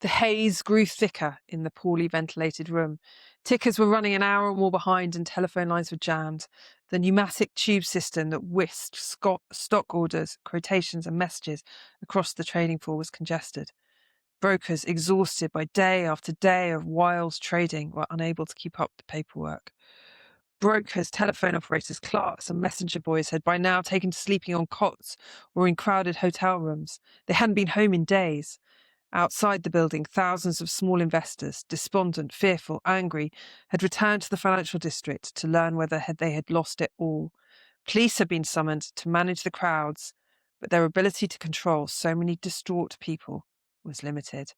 The haze grew thicker in the poorly ventilated room. Tickers were running an hour or more behind and telephone lines were jammed. The pneumatic tube system that whisked stock orders, quotations and messages across the trading floor was congested. Brokers, exhausted by day after day of wild trading, were unable to keep up the paperwork. Brokers, telephone operators, clerks and messenger boys had by now taken to sleeping on cots or in crowded hotel rooms. They hadn't been home in days. Outside the building, thousands of small investors, despondent, fearful, angry, had returned to the financial district to learn whether they had lost it all. Police had been summoned to manage the crowds, but their ability to control so many distraught people was limited.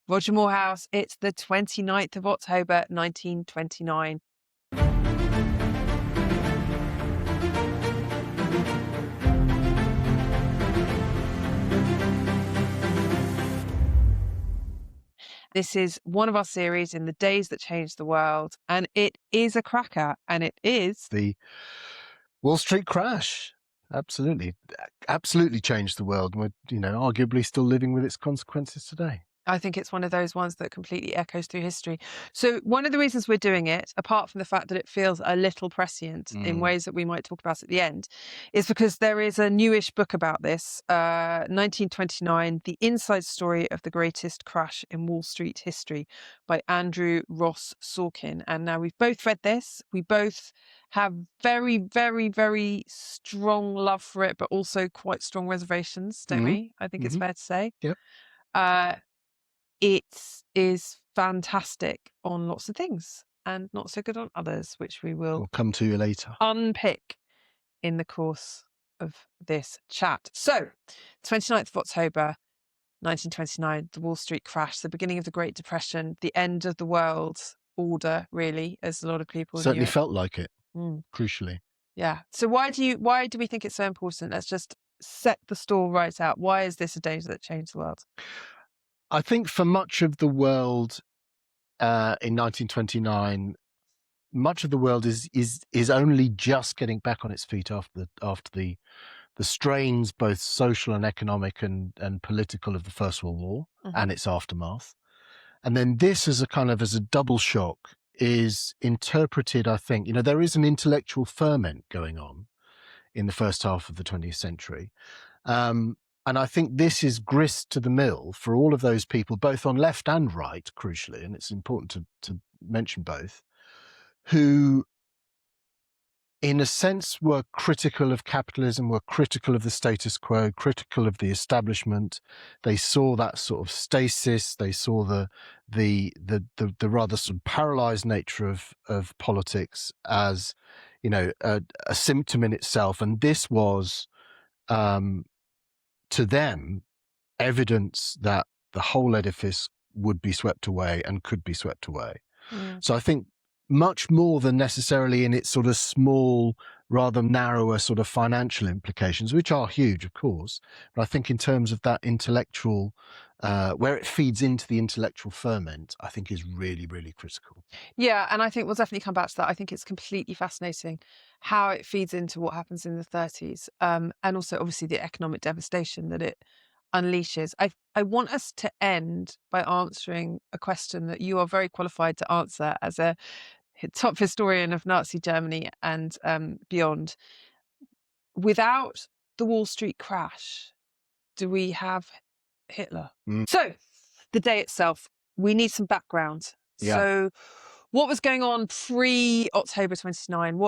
Roger Moorhouse, it's the 29th of October, 1929. This is one of our series in the days that changed the world, and it is a cracker, and it is the Wall Street crash. Absolutely changed the world. We're, arguably still living with its consequences today. I think it's one of those ones that completely echoes through history. So one of the reasons we're doing it, apart from the fact that it feels a little prescient in ways that we might talk about at the end, is because there is a newish book about this, 1929, The Inside Story of the Greatest Crash in Wall Street History by Andrew Ross Sorkin. And now we've both read this. We both have very, very, very strong love for it, but also quite strong reservations, don't we? I think it's fair to say. Yep. It is fantastic on lots of things and not so good on others, which we'll come to later. Unpick in the course of this chat. So, 29th of October, 1929, the Wall Street crash, the beginning of the Great Depression, the end of the world order, really, as a lot of people certainly knew it. Felt like it, crucially. Yeah. So why do we think it's so important? Let's just set the stall right out. Why is this a day that changed the world? I think for much of the world in 1929, much of the world is only just getting back on its feet after the strains, both social and economic and political, of the First World War and its aftermath. And then this as a double shock is interpreted, I think, there is an intellectual ferment going on in the first half of the 20th century. And I think this is grist to the mill for all of those people, both on left and right, crucially, and it's important to mention both, who, in a sense, were critical of capitalism, were critical of the status quo, critical of the establishment. They saw that sort of stasis. They saw the rather sort of paralyzed nature of politics as, a symptom in itself. And this was, to them, evidence that the whole edifice would be swept away and could be swept away. So I think much more than necessarily in its sort of small, rather narrower sort of financial implications, which are huge, of course, but I think in terms of that intellectual, where it feeds into the intellectual ferment, I think is really, really critical. Yeah, and I think we'll definitely come back to that. I think it's completely fascinating how it feeds into what happens in the 30s, and also obviously the economic devastation that it unleashes. I want us to end by answering a question that you are very qualified to answer as a top historian of Nazi Germany and beyond. Without the Wall Street crash, do we have Hitler? So, the day itself, we need some background. Yeah. So, what was going on pre-October 29?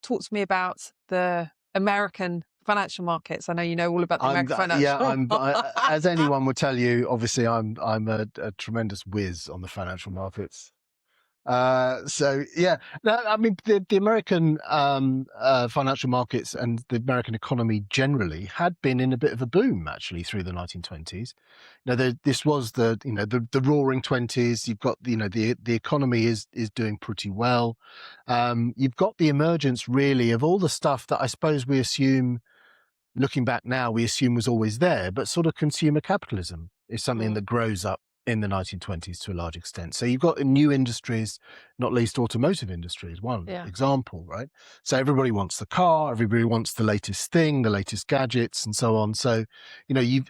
Talk to me about the American financial markets. I know you know all about the American financial markets. As anyone would tell you, obviously I'm a tremendous whiz on the financial markets. The American financial markets and the American economy generally had been in a bit of a boom actually through the 1920s. This was the roaring 20s. You've got the economy is doing pretty well. You've got the emergence really of all the stuff that I suppose we assume, looking back now, we assume was always there, but sort of consumer capitalism is something that grows up in the 1920s to a large extent. So you've got new industries, not least automotive industry is one example, right? So everybody wants the car, everybody wants the latest thing, the latest gadgets and so on. So,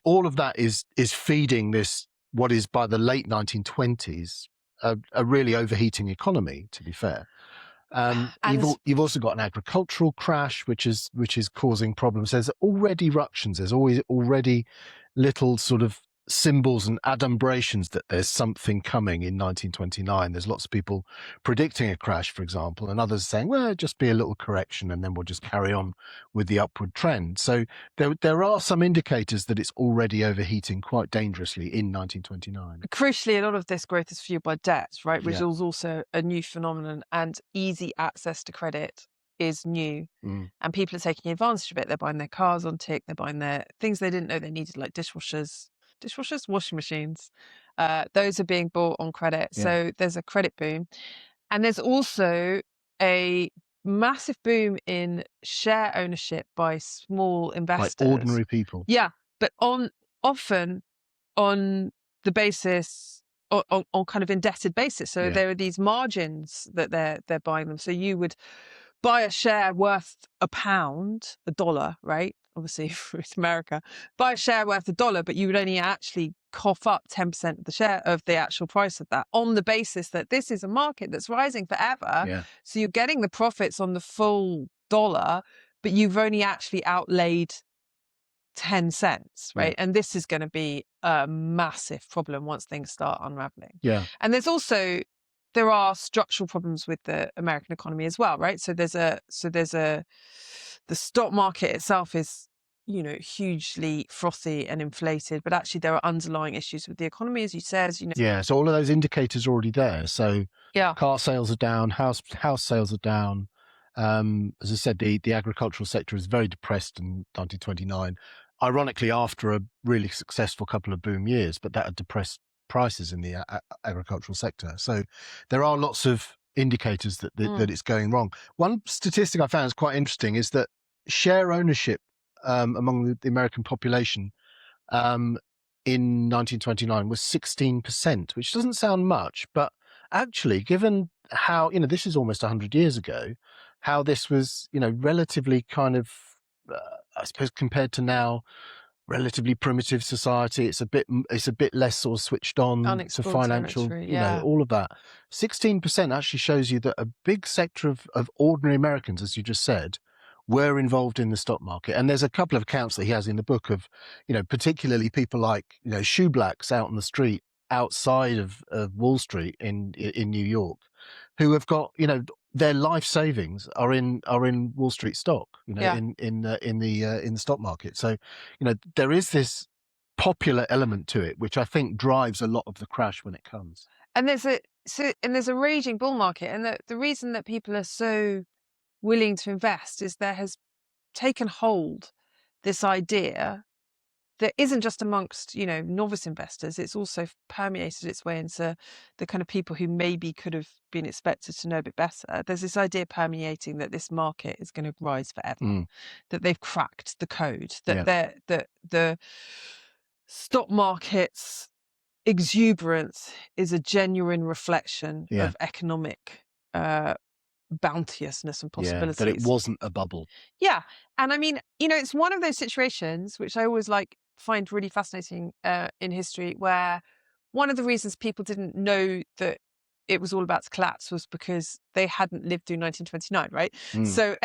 all of that is feeding this what is by the late 1920s a really overheating economy, to be fair. And You've also got an agricultural crash, which is causing problems. There's already ructions. There's already little sort of symbols and adumbrations that there's something coming in 1929. There's lots of people predicting a crash, for example, and others saying, well, just be a little correction and then we'll just carry on with the upward trend. So there are some indicators that it's already overheating quite dangerously in 1929. crucially, a lot of this growth is fueled by debt, right, which Yeah. is also a new phenomenon, and easy access to credit is new. And people are taking advantage of it. They're buying their cars on tick. They're buying their things they didn't know they needed, like dishwashers, washing machines. Those are being bought on credit. Yeah. So there's a credit boom. And there's also a massive boom in share ownership by small investors. Like ordinary people. Yeah, but often on the basis on kind of indebted basis. So Yeah. there are these margins that they're buying them. So you would buy a share worth £1, $1, right? Obviously, it's America. Buy a share worth $1, but you would only actually cough up 10% of the share of the actual price of that, on the basis that this is a market that's rising forever. Yeah. So you're getting the profits on the full dollar, but you've only actually outlaid 10 cents, right? Yeah. And this is going to be a massive problem once things start unraveling. Yeah. And there are structural problems with the American economy as well, right? The stock market itself is, hugely frothy and inflated, but actually there are underlying issues with the economy, as you said, Yeah. So all of those indicators are already there. So Yeah. car sales are down, house sales are down. As I said, the agricultural sector is very depressed in 1929. Ironically, after a really successful couple of boom years, but that had depressed prices in the agricultural sector. So there are lots of indicators that it's going wrong. One statistic I found is quite interesting is that share ownership among the American population in 1929 was 16%, which doesn't sound much, but actually, given how, this is almost 100 years ago, how this was, relatively kind of, I suppose, compared to now, relatively primitive society. It's a bit less sort of switched on to Unexplored financial, territory, all of that. 16% actually shows you that a big sector of ordinary Americans, as you just said, were involved in the stock market. And there's a couple of accounts that he has in the book of, particularly people like, shoe blacks out on the street outside of Wall Street in New York, who have got, their life savings are in Wall Street stock, Yeah. in the stock market. So, there is this popular element to it, which I think drives a lot of the crash when it comes. And there's a raging bull market, and the reason that people are so willing to invest is there has taken hold this idea that isn't just amongst, novice investors. It's also permeated its way into the kind of people who maybe could have been expected to know a bit better. There's this idea permeating that this market is going to rise forever, that they've cracked the code, that the stock market's exuberance is a genuine reflection of economic bounteousness and possibilities. That it wasn't a bubble. Yeah. And I mean, it's one of those situations which I always find really fascinating in history, where one of the reasons people didn't know that it was all about to collapse was because they hadn't lived through 1929, right? So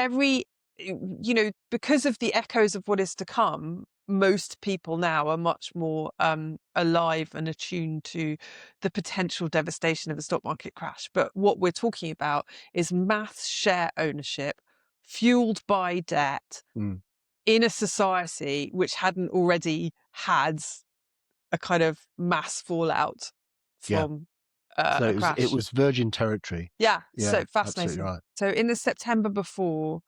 because of the echoes of what is to come, most people now are much more alive and attuned to the potential devastation of a stock market crash. But what we're talking about is mass share ownership fueled by debt in a society which hadn't already had a kind of mass fallout from so a crash. it was virgin territory. Yeah, Yeah, so fascinating. absolutely right. So in the September before,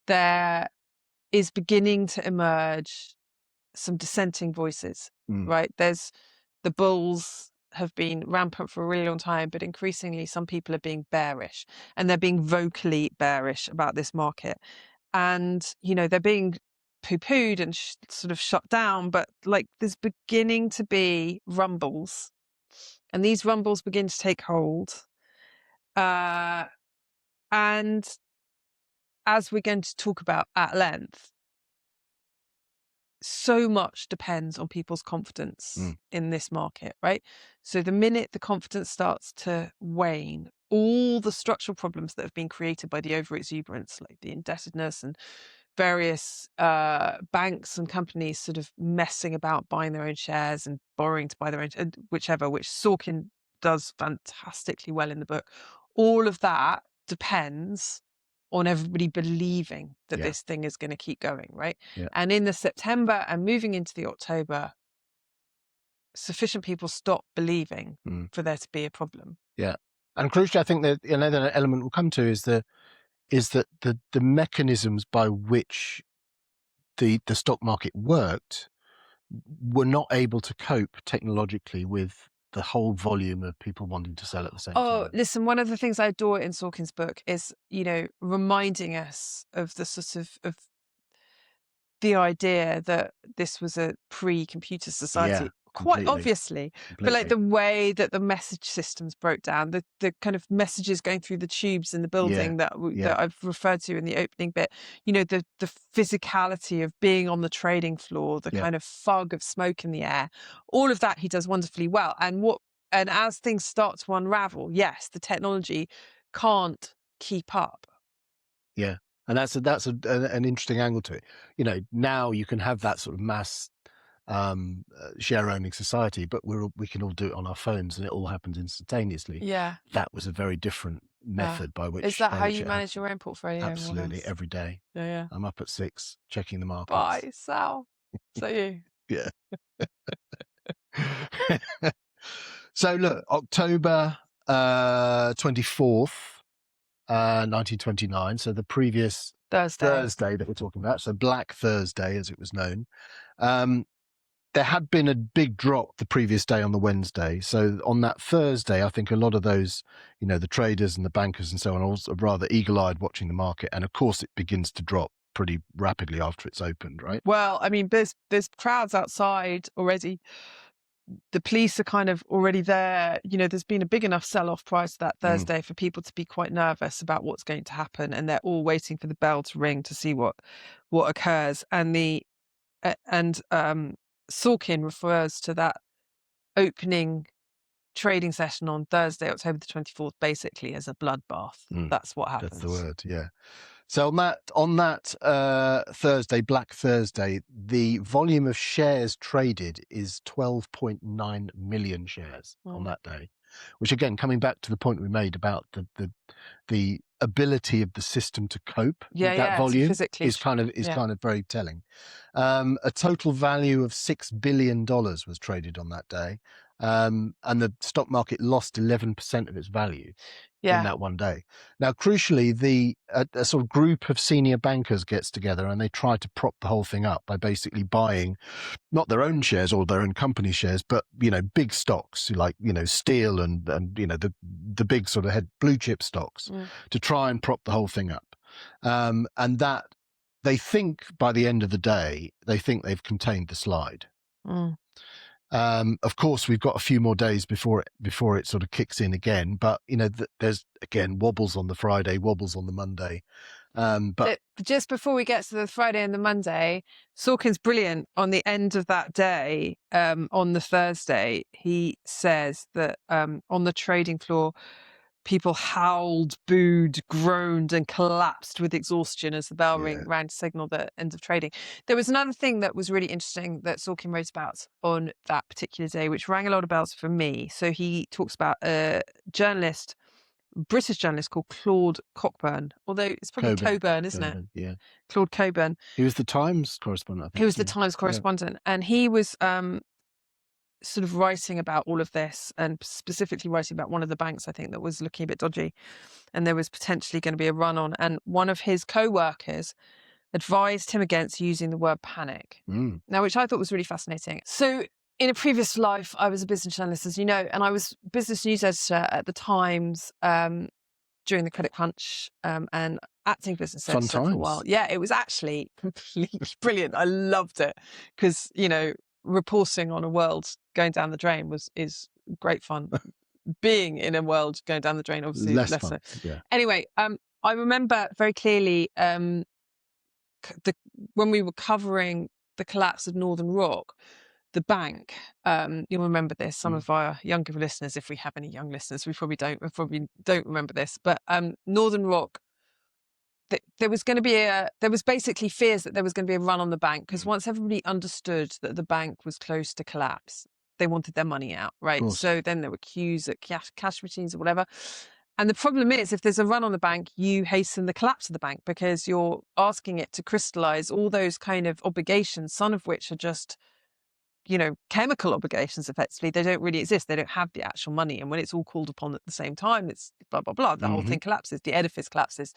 there is beginning to emerge some dissenting voices, right? There's the bulls have been rampant for a really long time, but increasingly some people are being bearish, and they're being vocally bearish about this market. And, they're being poo-pooed and sort of shut down, but there's beginning to be rumbles, and these rumbles begin to take hold. And as we're going to talk about at length, so much depends on people's confidence in this market, right? So the minute the confidence starts to wane, all the structural problems that have been created by the overexuberance, like the indebtedness and various banks and companies sort of messing about buying their own shares and borrowing to buy their own, whichever, which Sorkin does fantastically well in the book. All of that depends on everybody believing that this thing is going to keep going, right? Yeah. And in the September and moving into the October, sufficient people stop believing for there to be a problem. Yeah. And crucially, I think that another element we'll come to is that the mechanisms by which the stock market worked were not able to cope technologically with the whole volume of people wanting to sell at the same time. Oh, listen, one of the things I adore in Sorkin's book is, reminding us of the sort of the idea that this was a pre-computer society. Yeah, Quite completely. obviously, but like the way that the message systems broke down, the kind of messages going through the tubes in the building that I've referred to in the opening bit, the physicality of being on the trading floor, the kind of fog of smoke in the air, all of that he does wonderfully well. And as things start to unravel, yes, the technology can't keep up. Yeah. And that's an interesting angle to it. Now you can have that sort of mass share owning society, but we can all do it on our phones and it all happens instantaneously. Yeah. That was a very different method by which. Is that how you it manage happened. your own portfolio? Absolutely, every day. Yeah. I'm up at 6 checking the markets. Bye, Sal. So you. Yeah. So look, October 24th, 1929. So the previous Thursday that we're talking about. So Black Thursday, as it was known. There had been a big drop the previous day on the Wednesday. So on that Thursday, I think a lot of those, the traders and the bankers and so on, are also rather eagle-eyed watching the market. And of course, it begins to drop pretty rapidly after it's opened, right? Well, I mean, there's crowds outside already. The police are kind of already there. There's been a big enough sell-off prior to that Thursday for people to be quite nervous about what's going to happen, and they're all waiting for the bell to ring to see what occurs. And Sorkin refers to that opening trading session on Thursday, October the 24th, basically as a bloodbath. That's what happens. That's the word, yeah. So on that Thursday, Black Thursday, the volume of shares traded is 12.9 million shares on that day, which again, coming back to the point we made about the ability of the system to cope with that volume is kind of very telling. A total value of $6 billion was traded on that day, and the stock market lost 11% of its value in that one day. Now, crucially, a sort of group of senior bankers gets together and they try to prop the whole thing up by basically buying not their own shares or their own company shares, but big stocks like steel and the big sort of blue chip stocks to try and prop the whole thing up, and that they think by the end of the day they've contained the slide. Of course, we've got a few more days before it sort of kicks in again, but there's again wobbles on the Friday, wobbles on the Monday. But just before we get to the Friday and the Monday, Sorkin's brilliant on the end of that day. On the Thursday, he says that on the trading floor, people howled, booed, groaned, and collapsed with exhaustion as the bell rang to signal the end of trading. There was another thing that was really interesting that Sorkin wrote about on that particular day, which rang a lot of bells for me. So he talks about a British journalist called Claude Cockburn, although it's probably Coburn, isn't it? Yeah. Claude Coburn. He was the Times correspondent, I think. He was the Times correspondent, and he was sort of writing about all of this, and specifically writing about one of the banks, I think, that was looking a bit dodgy, and there was potentially going to be a run on. And one of his co-workers advised him against using the word panic. Now, which I thought was really fascinating. So in a previous life, I was a business journalist, as you know, and I was business news editor at the Times during the credit crunch, and acting business editor for a while. Yeah, it was actually completely brilliant. I loved it because, reporting on a world going down the drain is great fun. Being in a world going down the drain, obviously less fun. So. Yeah. Anyway, I remember very clearly when we were covering the collapse of Northern Rock, the bank, you'll remember this, some of our younger listeners, if we have any young listeners, we probably don't remember this, but Northern Rock, there was basically fears that there was going to be a run on the bank, because once everybody understood that the bank was close to collapse, they wanted their money out, right? So then there were queues at cash machines or whatever. And the problem is, if there's a run on the bank, you hasten the collapse of the bank, because you're asking it to crystallize all those kind of obligations, some of which are just, chemical obligations, effectively. They don't really exist. They don't have the actual money. And when it's all called upon at the same time, it's blah, blah, blah. The whole thing collapses. The edifice collapses.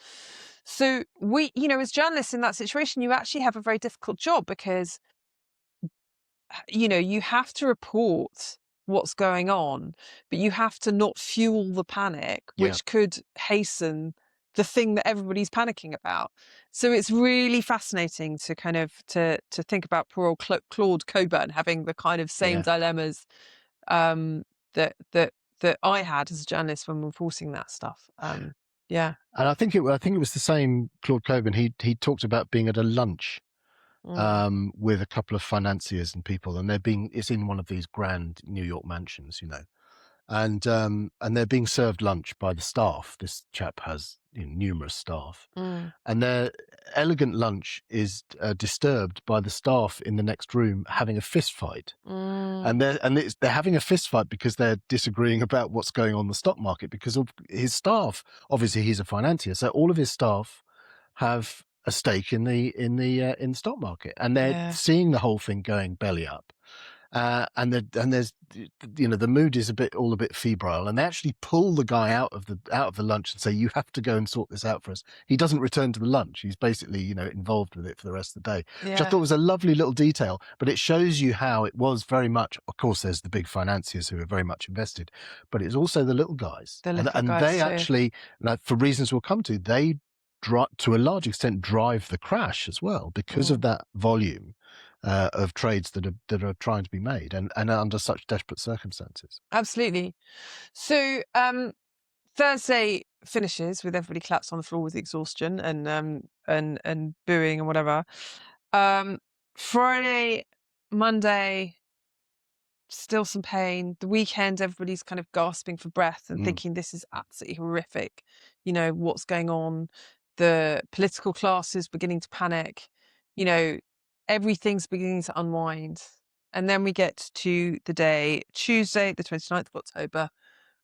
So we, as journalists in that situation, you actually have a very difficult job, because, you have to report what's going on, but you have to not fuel the panic, which could hasten the thing that everybody's panicking about. So it's really fascinating to kind of to think about poor old Claude Coburn having the kind of same dilemmas that I had as a journalist when reporting that stuff. Yeah. And I think it was the same Claude Coburn. He talked about being at a lunch with a couple of financiers and people, and it's in one of these grand New York mansions, and they're being served lunch by the staff. This chap has numerous staff, and their elegant lunch is disturbed by the staff in the next room having a fist fight. And they're having a fist fight because they're disagreeing about what's going on in the stock market, because of his staff. Obviously, he's a financier, so all of his staff have a stake in the stock market, and they're seeing the whole thing going belly up. And there's the mood is all a bit febrile, and they actually pull the guy out of the lunch and say, "You have to go and sort this out for us." He doesn't return to the lunch. He's basically involved with it for the rest of the day, which I thought was a lovely little detail. But it shows you how it was very much. Of course, there's the big financiers who are very much invested, but it's also the little guys, and they actually, for reasons we'll come to, they to a large extent drive the crash as well, because of that volume of trades that are trying to be made, and under such desperate circumstances. Absolutely. So Thursday finishes with everybody collapsed on the floor with exhaustion and booing and whatever. Friday, Monday, still some pain. The weekend, everybody's kind of gasping for breath and thinking this is absolutely horrific. What's going on? The political class is beginning to panic. Everything's beginning to unwind. And then we get to the day, Tuesday, the 29th of October.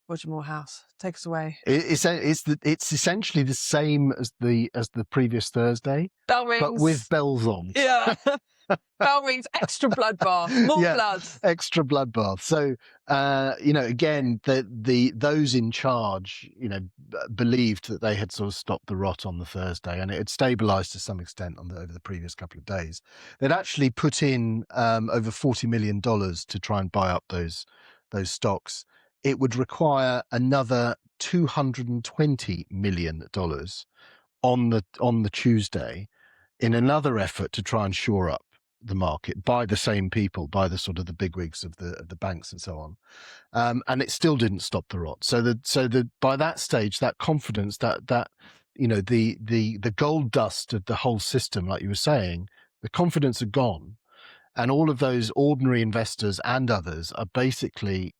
Roger Moorhouse, take us away. It's essentially the same as the previous Thursday, bell rings, but with bells on. Yeah. Bell rings, extra bloodbath, more blood. Extra bloodbath. So, again, those in charge, believed that they had sort of stopped the rot on the Thursday, and it had stabilised to some extent over the previous couple of days. They'd actually put in over $40 million to try and buy up those stocks. It would require another $220 million on the Tuesday, in another effort to try and shore up the market by the same people, by the sort of the bigwigs of the banks and so on, and it still didn't stop the rot. So by that stage, that confidence, that the gold dust of the whole system, like you were saying, the confidence had gone, and all of those ordinary investors and others are basically,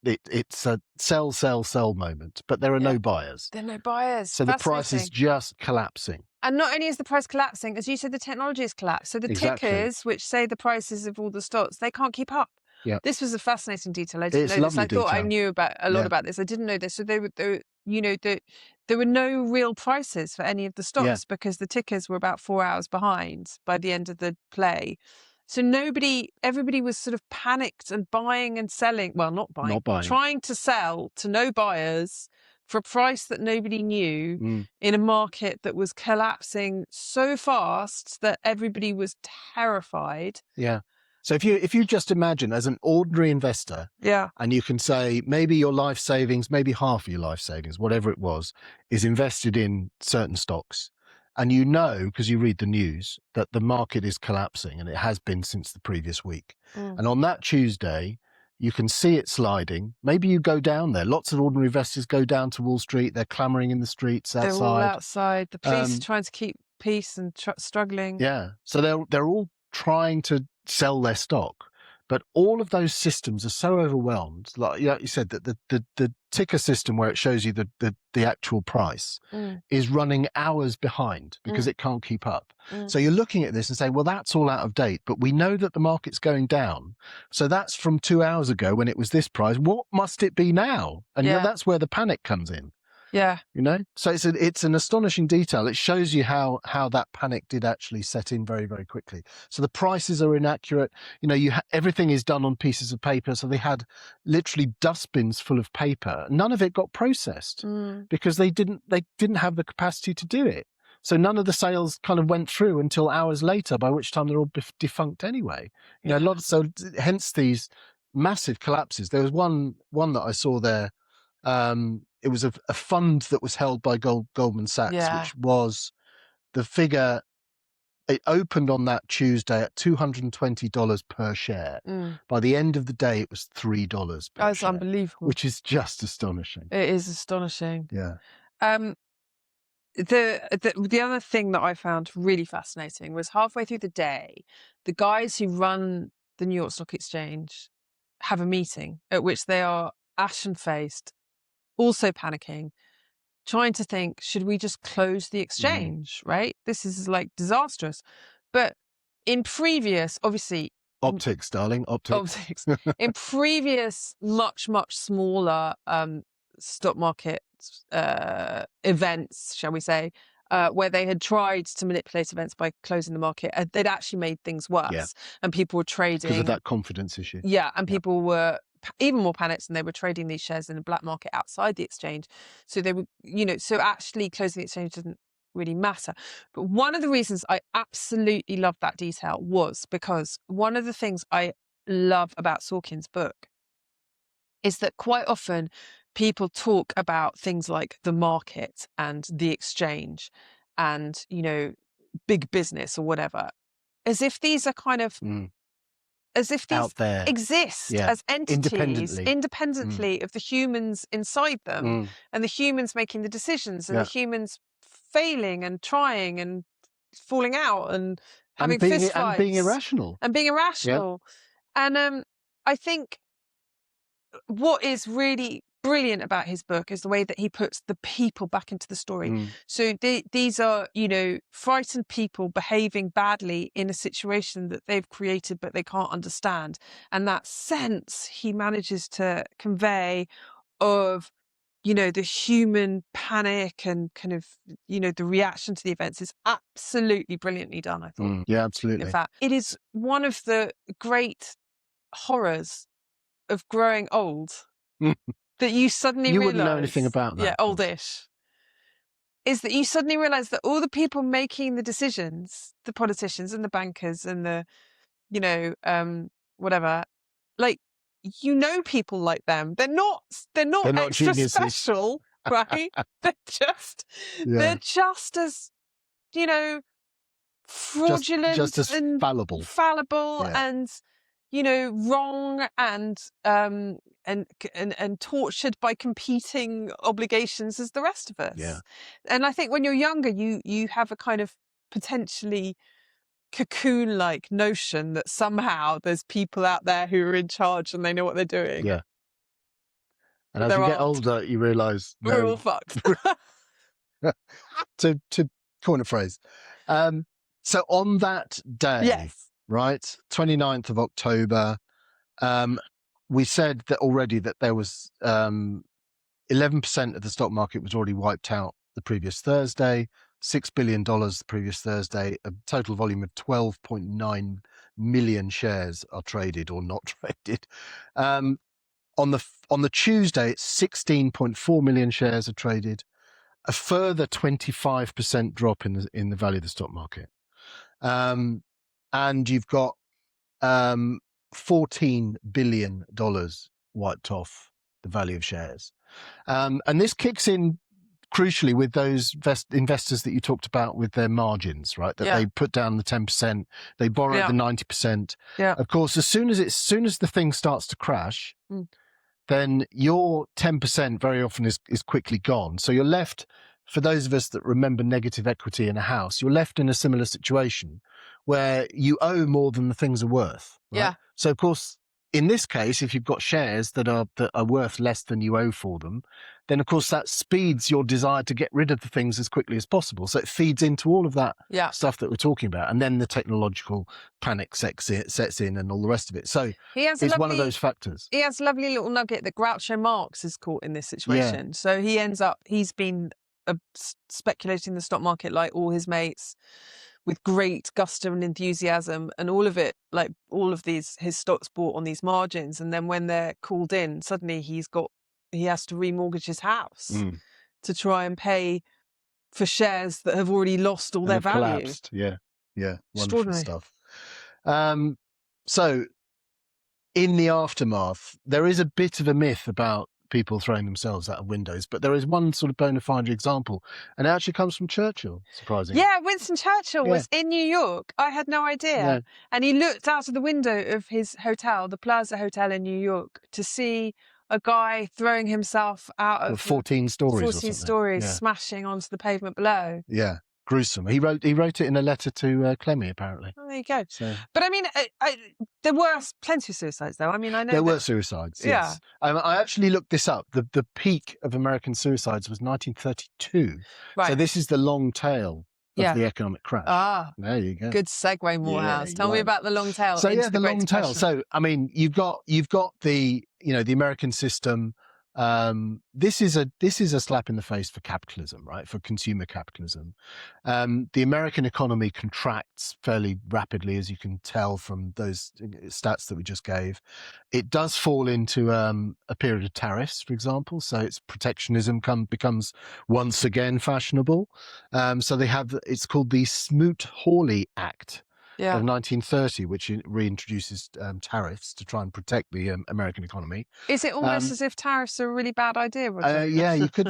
it's a sell moment, but there are no buyers. There are no buyers. So the price is just collapsing. And not only is the price collapsing, as you said, the technology has collapsed. So the tickers, which say the prices of all the stocks, they can't keep up. Yeah. This was a fascinating detail. I didn't know this. I thought I knew about a lot about this. I didn't know this. So there were no real prices for any of the stocks because the tickers were about 4 hours behind by the end of the play. So everybody was sort of panicked and buying and selling. Well, not buying. Trying to sell to no buyers for a price that nobody knew in a market that was collapsing so fast that everybody was terrified. Yeah. So if you just imagine as an ordinary investor, and you can say maybe your life savings, maybe half of your life savings, whatever it was, is invested in certain stocks. And because you read the news, that the market is collapsing, and it has been since the previous week. And on that Tuesday, you can see it sliding. Maybe you go down there. Lots of ordinary investors go down to Wall Street. They're clamoring in the streets outside. They're all outside. The police are trying to keep peace and struggling. Yeah. So they're all trying to sell their stock. But all of those systems are so overwhelmed. Like you said, that the ticker system where it shows you the actual price is running hours behind because it can't keep up. So you're looking at this and saying, well, that's all out of date. But we know that the market's going down. So that's from 2 hours ago when it was this price. What must it be now? And that's where the panic comes in. Yeah. So it's an astonishing detail. It shows you how that panic did actually set in very, very quickly. So the prices are inaccurate. Everything is done on pieces of paper. So they had literally dustbins full of paper. None of it got processed because they didn't have the capacity to do it. So none of the sales kind of went through until hours later, by which time they're all defunct anyway. So hence these massive collapses. There was one that I saw there. It was a fund that was held by Goldman Sachs, which was the figure. It opened on that Tuesday at $220 per share. By the end of the day, it was $3 per share. That's unbelievable. Which is just astonishing. It is astonishing. Yeah. The other thing that I found really fascinating was halfway through the day, the guys who run the New York Stock Exchange have a meeting at which they are ashen-faced, also panicking, trying to think, should we just close the exchange, right? This is like disastrous. But in previous, obviously... Optics, darling, optics. In previous, much, much smaller stock market events, shall we say, where they had tried to manipulate events by closing the market, they'd actually made things worse. And people were trading... Because of that confidence issue. Yeah, and people were even more panicked, and they were trading these shares in the black market outside the exchange. So they were, so actually closing the exchange didn't really matter. But one of the reasons I absolutely loved that detail was because one of the things I love about Sorkin's book is that quite often people talk about things like the market and the exchange and, big business or whatever, as if these are kind of as if these out there exist as entities independently of the humans inside them and the humans making the decisions and the humans failing and trying and falling out and having fist fights. And being irrational. And I think what is really brilliant about his book is the way that he puts the people back into the story. So these are, frightened people behaving badly in a situation that they've created but they can't understand. And that sense he manages to convey of, the human panic and kind of, the reaction to the events is absolutely brilliantly done, I thought. Yeah, absolutely. In fact, it is one of the great horrors of growing old. That you suddenly realize, wouldn't know anything about that. Yeah, oldish. Is that you suddenly realize that all the people making the decisions, the politicians and the bankers and the, whatever, like, people like them. They're not extra geniuses. special, right? they're just as, fraudulent, just as and fallible and wrong and tortured by competing obligations as the rest of us. And I think when you're younger, you have a kind of potentially cocoon-like notion that somehow there's people out there who are in charge and they know what they're doing. Yeah. And as you get older, you realise we're all fucked. to coin a phrase. So on that day, right, 29th of October, we said that already that there was 11% of the stock market was already wiped out the previous Thursday, $6 billion the previous Thursday, a total volume of 12.9 million shares are traded or not traded. On the Tuesday, it's 16.4 million shares are traded, a further 25% drop in the value of the stock market. And you've got $14 billion wiped off the value of shares. And this kicks in crucially with those investors that you talked about with their margins, right? That they put down the 10%, they borrowed the 90%. Yeah. Of course, as soon as the thing starts to crash, then your 10% very often is quickly gone. So you're left for those of us that remember negative equity in a house, you're left in a similar situation where you owe more than the things are worth. Right? Yeah. So, of course, in this case, if you've got shares that are worth less than you owe for them, then of course that speeds your desire to get rid of the things as quickly as possible. So it feeds into all of that stuff that we're talking about, and then the technological panic sets in, and all the rest of it. So it's one of those factors. He has a lovely little nugget that Groucho Marx is caught in this situation. Yeah. So he's been speculating the stock market like all his mates, with great gusto and enthusiasm, and all of it, like all of his stocks bought on these margins. And then when they're called in, suddenly he has to remortgage his house to try and pay for shares that have already lost all their value. Collapsed. Yeah. Wonderful stuff. So in the aftermath, there is a bit of a myth about people throwing themselves out of windows, but there is one sort of bona fide example, and it actually comes from Churchill, surprisingly. Yeah, Winston Churchill was in New York. I had no idea. Yeah. And he looked out of the window of his hotel, the Plaza Hotel in New York, to see a guy throwing himself out of 14 stories 14 stories, smashing onto the pavement below. Yeah. Gruesome. He wrote it in a letter to Clemmy, apparently. Oh, there you go. So. But I mean, there were plenty of suicides, though. I mean, I know there were suicides. Yes, I actually looked this up. The peak of American suicides was 1932. Right. So this is the long tail of the economic crash. Ah, there you go. Good segue, Moorhouse. Tell me about the long tail. So the long tail. So I mean, you've got the the American system. This is a slap in the face for capitalism, right? For consumer capitalism. The American economy contracts fairly rapidly, as you can tell from those stats that we just gave. It does fall into a period of tariffs, for example. So it's protectionism becomes once again fashionable. So they have, it's called the Smoot-Hawley Act. Of 1930, which reintroduces tariffs to try and protect the American economy. Is it almost as if tariffs are a really bad idea, Roger? Yeah, you could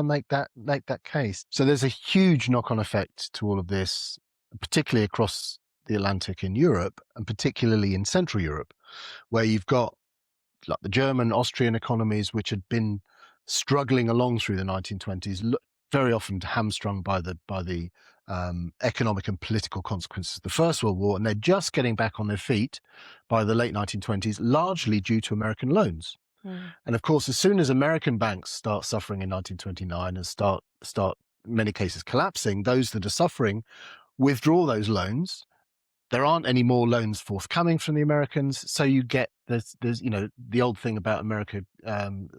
make that case. So there's a huge knock-on effect to all of this, particularly across the Atlantic in Europe, and particularly in Central Europe, where you've got like the German, Austrian economies, which had been struggling along through the 1920s, very often hamstrung by the economic and political consequences of the First World War, and they're just getting back on their feet by the late 1920s, largely due to American loans. And of course, as soon as American banks start suffering in 1929 and start in many cases collapsing, those that are suffering withdraw those loans. There aren't any more loans forthcoming from the Americans, so you get there's the old thing about America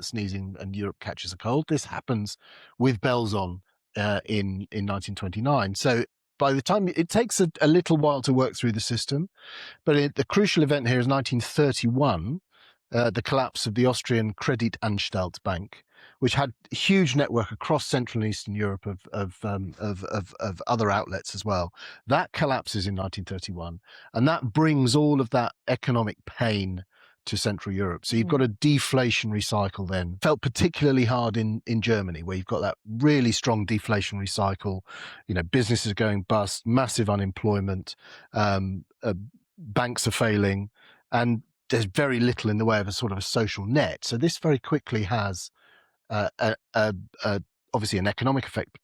sneezing and Europe catches a cold. This happens with bells on in 1929. So by the time it takes a little while to work through the system, but the crucial event here is 1931, the collapse of the Austrian Kreditanstalt Bank, which had a huge network across Central and Eastern Europe of other outlets as well. That collapses in 1931, and that brings all of that economic pain to Central Europe. So you've got a deflationary cycle then. Felt particularly hard in Germany, where you've got that really strong deflationary cycle. Businesses going bust, massive unemployment, banks are failing, and there's very little in the way of a sort of a social net. So this very quickly has obviously an economic effect,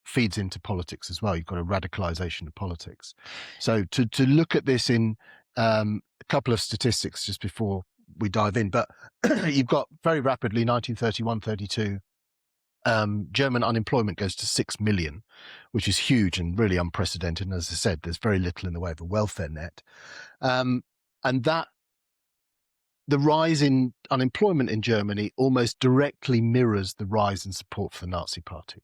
feeds into politics as well. You've got a radicalisation of politics. So to look at this in a couple of statistics just before we dive in, but you've got very rapidly 1931-32, German unemployment goes to 6 million, which is huge and really unprecedented. And as I said, there's very little in the way of a welfare net. And that the rise in unemployment in Germany almost directly mirrors the rise in support for the Nazi Party.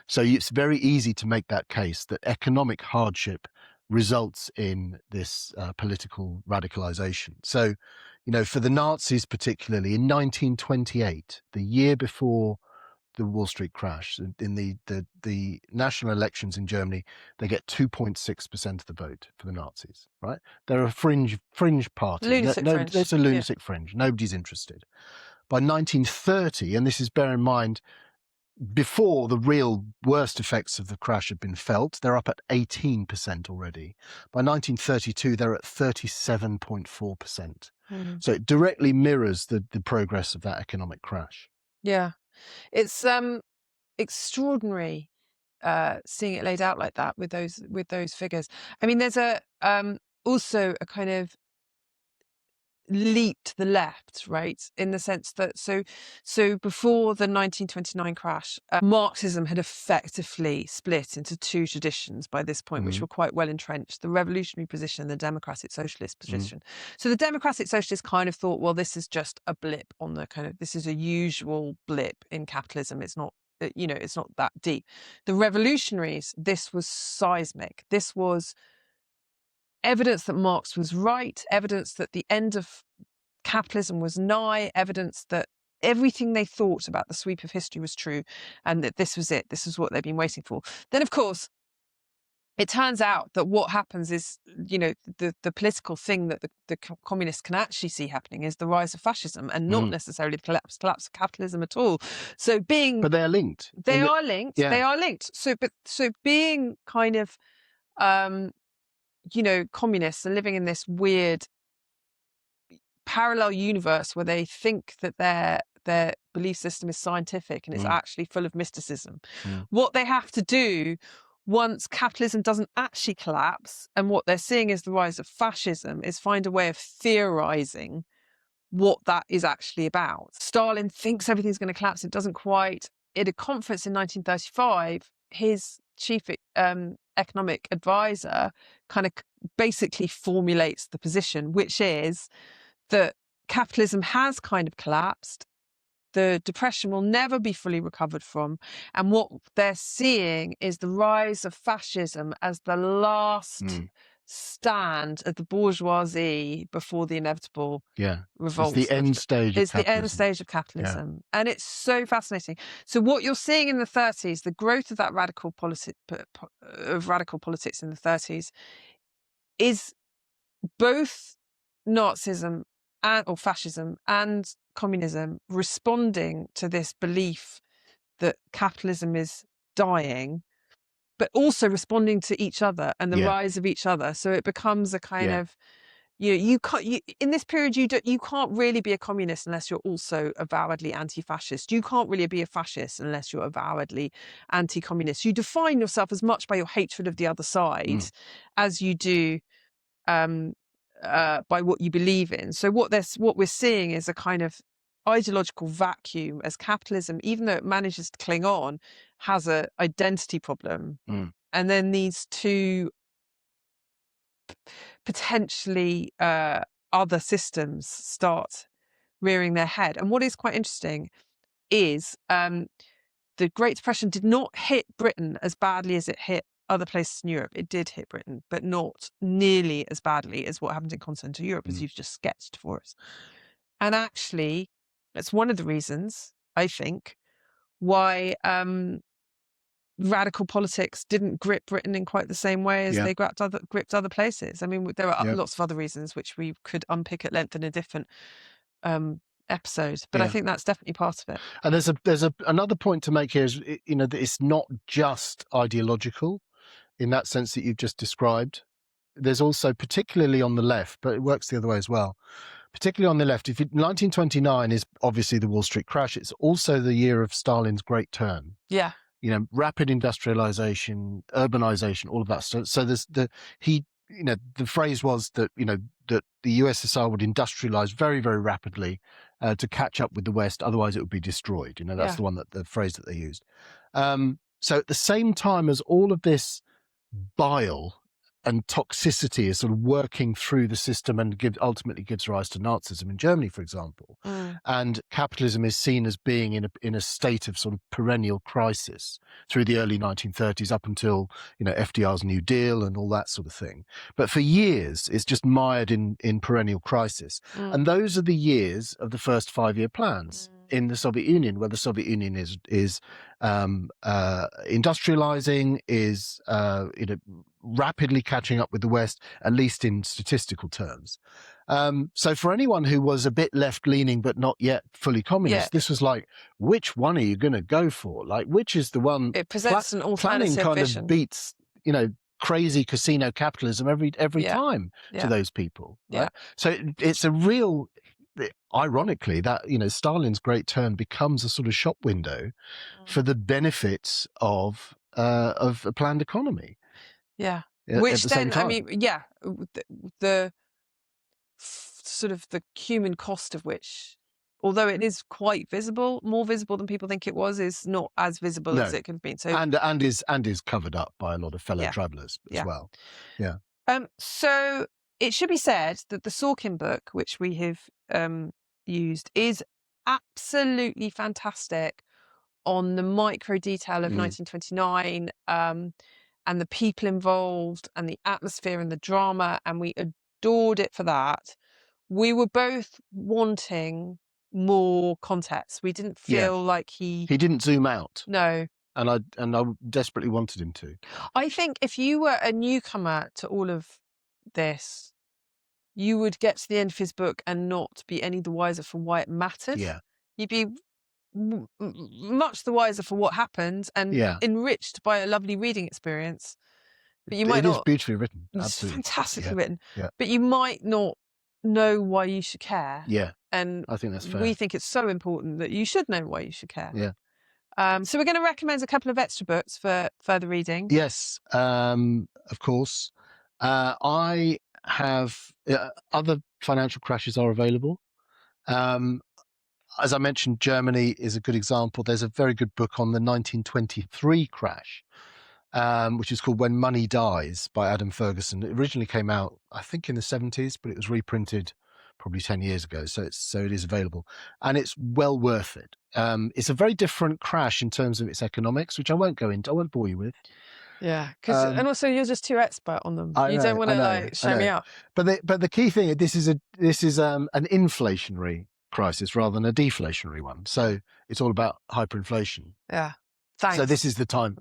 So it's very easy to make that case that economic hardship results in this political radicalization. So, for the Nazis particularly, in 1928, the year before the Wall Street crash, in the national elections in Germany, they get 2.6% of the vote for the Nazis, right? They're a fringe party. Fringe. It's a lunatic fringe. Nobody's interested. By 1930, and this is, bear in mind, before the real worst effects of the crash had been felt, they're up at 18% already. By 1932, they're at 37.4%. So it directly mirrors the progress of that economic crash. Yeah. It's extraordinary seeing it laid out like that with those figures. I mean, there's a also a kind of leap to the left, right? In the sense that so before the 1929 crash, Marxism had effectively split into two traditions by this point, which were quite well entrenched: the revolutionary position and the democratic socialist position. So the democratic socialists kind of thought, well, this is just a blip on the kind of, this is a usual blip in capitalism. It's not, it's not that deep. The revolutionaries, this was seismic. This was evidence that Marx was right, evidence that the end of capitalism was nigh, evidence that everything they thought about the sweep of history was true, and that this was it. This is what they've been waiting for. Then, of course, it turns out that what happens is, the political thing that the communists can actually see happening is the rise of fascism, and not necessarily the collapse of capitalism at all. So but they're linked. They are linked. Yeah. They are linked. So being kind of communists and living in this weird parallel universe where they think that their belief system is scientific and it's actually full of mysticism. What they have to do once capitalism doesn't actually collapse, and what they're seeing is the rise of fascism, is find a way of theorizing what that is actually about. Stalin thinks everything's going to collapse. It doesn't quite. At a conference in 1935, his chief economic advisor kind of basically formulates the position, which is that capitalism has kind of collapsed. The depression will never be fully recovered from. And what they're seeing is the rise of fascism as the last stand of the bourgeoisie before the inevitable revolt. It's the end stage It's of capitalism. the end stage of capitalism. Yeah. And it's so fascinating. So what you're seeing in the 30s, the growth of that radical politics in the 30s, is both Nazism or fascism and communism responding to this belief that capitalism is dying, but also responding to each other and the rise of each other. So it becomes a kind of, you can't, in this period, you can't really be a communist unless you're also avowedly anti-fascist. You can't really be a fascist unless you're avowedly anti-communist. You define yourself as much by your hatred of the other side as you do by what you believe in. So what we're seeing is a kind of ideological vacuum, as capitalism, even though it manages to cling on, has an identity problem, and then these two potentially other systems start rearing their head. And what is quite interesting is the Great Depression did not hit Britain as badly as it hit other places in Europe. It did hit Britain, but not nearly as badly as what happened in continental Europe, as you've just sketched for us. And actually, that's one of the reasons, I think, why radical politics didn't grip Britain in quite the same way as they gripped other places. I mean, there are lots of other reasons which we could unpick at length in a different episode, but I think that's definitely part of it. And there's another point to make here is, that it's not just ideological in that sense that you've just described. There's also, particularly on the left, but it works the other way as well, particularly on the left, 1929 is obviously the Wall Street crash. It's also the year of Stalin's Great Turn. Yeah. Rapid industrialization, urbanization, all of that stuff. So there's the phrase was that, that the USSR would industrialize very, very rapidly to catch up with the West. Otherwise it would be destroyed. That's the phrase that they used. So at the same time as all of this bile and toxicity is sort of working through the system and ultimately gives rise to Nazism in Germany, for example. And capitalism is seen as being in a state of sort of perennial crisis through the early 1930s up until, FDR's New Deal and all that sort of thing. But for years, it's just mired in perennial crisis. And those are the years of the first 5-year plans in the Soviet Union, where the Soviet Union is industrializing, is rapidly catching up with the West, at least in statistical terms. So for anyone who was a bit left-leaning but not yet fully communist, this was like, which one are you going to go for? Like, which is the one? It presents an alternative planning kind vision. of beats, crazy casino capitalism every time to those people. Right? So it's a real ironically, that, Stalin's Great Turn becomes a sort of shop window for the benefits of a planned economy. Yeah. At Which the same then, I time. mean, yeah, the sort of the human cost of which, although it is quite visible, more visible than people think it was, is not as visible as No, it could have been. So and is covered up by a lot of fellow yeah, travellers as yeah. well. Yeah. So it should be said that the Sorkin book, which we have used, is absolutely fantastic on the micro detail of 1929, and the people involved and the atmosphere and the drama, and we adored it for that. We were both wanting more context. We didn't Yeah. feel like he didn't zoom out, no. and I desperately wanted him to. I think if you were a newcomer to all of this, you would get to the end of his book and not be any the wiser for why it mattered. Yeah. You'd be much the wiser for what happened and Yeah. enriched by a lovely reading experience. But you might It is not. beautifully written. It's Absolutely. fantastically Yeah. written. Yeah. But you might not know why you should care. Yeah. And I think that's fair. we think it's so important that you should know why you should care. Yeah. So we're going to recommend a couple of extra books for further reading. Yes. Of course. I have other financial crashes are available. As I mentioned, Germany is a good example. There's a very good book on the 1923 crash, which is called When Money Dies by Adam Ferguson. It originally came out, I think, in the 70s, but it was reprinted probably 10 years ago. So it is available, and it's well worth it. It's a very different crash in terms of its economics, which I won't go into. I won't bore you with. Yeah, and also you're just too expert on them. You don't want to like show me up. But the key thing, this is an inflationary crisis rather than a deflationary one. So it's all about hyperinflation. Yeah. Thanks. So this is the time.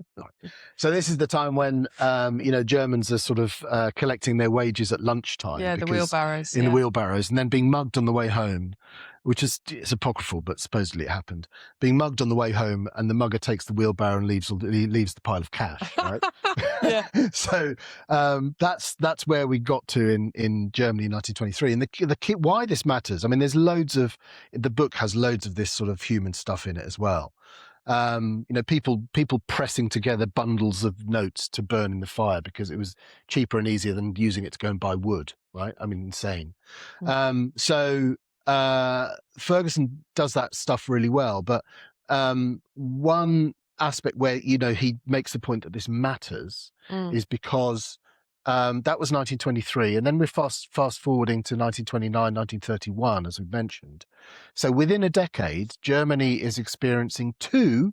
So this is the time when Germans are sort of collecting their wages at lunchtime. Yeah, the wheelbarrows. In the wheelbarrows, and then being mugged on the way home, which it's apocryphal, but supposedly it happened. Being mugged on the way home, and the mugger takes the wheelbarrow and leaves the pile of cash. Right. Yeah. So that's where we got to in Germany in 1923. And the why this matters. I mean, the book has loads of this sort of human stuff in it as well. People pressing together bundles of notes to burn in the fire because it was cheaper and easier than using it to go and buy wood, right? I mean, insane. So Ferguson does that stuff really well. But one aspect where, he makes the point that this matters is because that was 1923. And then we're fast forwarding to 1929, 1931, as we mentioned. So within a decade, Germany is experiencing two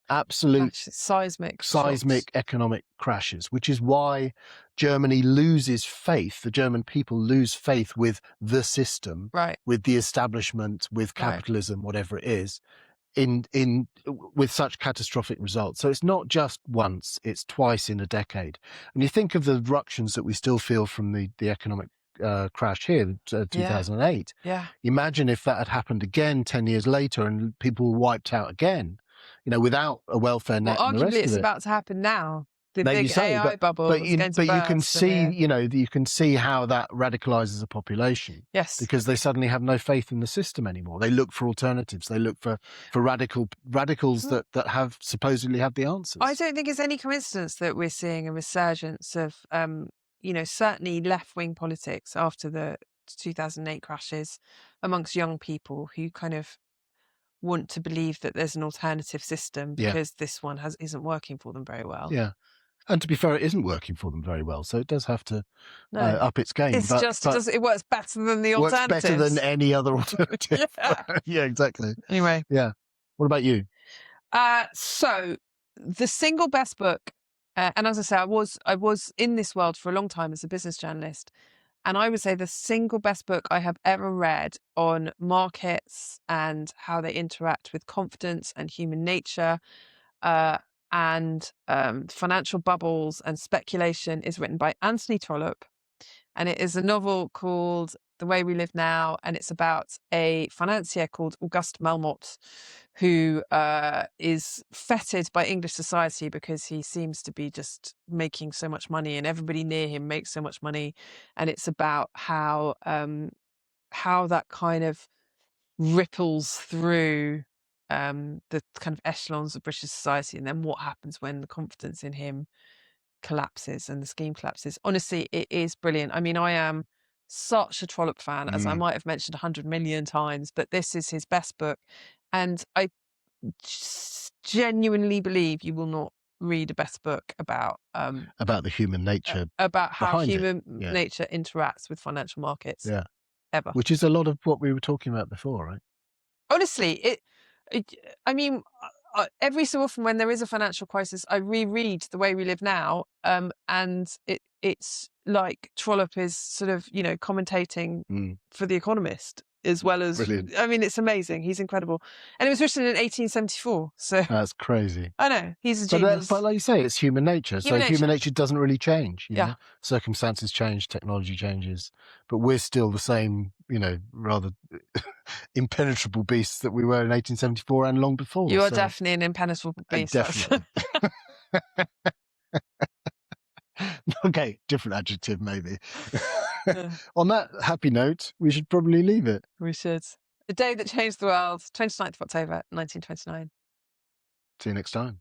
absolute seismic economic crashes, which is why Germany loses faith. The German people lose faith with the system, right, with the establishment, with capitalism, whatever it is, with such catastrophic results. So it's not just once, it's twice in a decade. And you think of the ructions that we still feel from the economic crash here, 2008. Yeah. Imagine if that had happened again 10 years later and people were wiped out again, without a welfare net and the rest arguably of it's it. about to happen now. The Maybe big so, AI bubble but is you going to burst. can see, you can see how that radicalizes a population. Yes. Because they suddenly have no faith in the system anymore. They look for alternatives. They look for radicals that supposedly have the answers. I don't think it's any coincidence that we're seeing a resurgence of, certainly left-wing politics after the 2008 crashes amongst young people who kind of want to believe that there's an alternative system because this one isn't working for them very well. Yeah. And to be fair, it isn't working for them very well, so it does have to up its game. It's it works better than the alternatives. Works better than any other alternative. Yeah, exactly. Anyway. Yeah. What about you? So the single best book, and as I say, I was in this world for a long time as a business journalist, and I would say the single best book I have ever read on markets and how they interact with confidence and human nature, and financial bubbles and speculation is written by Anthony Trollope. And it is a novel called The Way We Live Now. And it's about a financier called Auguste Malmotte, who is feted by English society because he seems to be just making so much money and everybody near him makes so much money. And it's about how how that kind of ripples through the kind of echelons of British society, and then what happens when the confidence in him collapses and the scheme collapses. Honestly, it is brilliant. I mean, I am such a Trollope fan, as I might have mentioned 100 million times, but this is his best book. And I genuinely believe you will not read a better book about the human nature about how behind it. human Yeah. nature interacts with financial markets. Yeah. Ever. Which is a lot of what we were talking about before, right? Honestly, I mean, every so often when there is a financial crisis, I reread The Way We Live Now, and it's like Trollope is sort of, you know, commentating for The Economist as well as. Brilliant. I mean, it's amazing. He's incredible, and it was written in 1874. So That's crazy. I know he's a genius. But like you say, it's human nature. Human nature doesn't really change. You know? Circumstances change, technology changes, but we're still the same, you know, rather impenetrable beasts that we were in 1874 and long before. You are definitely an impenetrable beast. Definitely. Okay, different adjective maybe. On that happy note, we should probably leave it. We should. The day that changed the world, 29th of October, 1929. See you next time.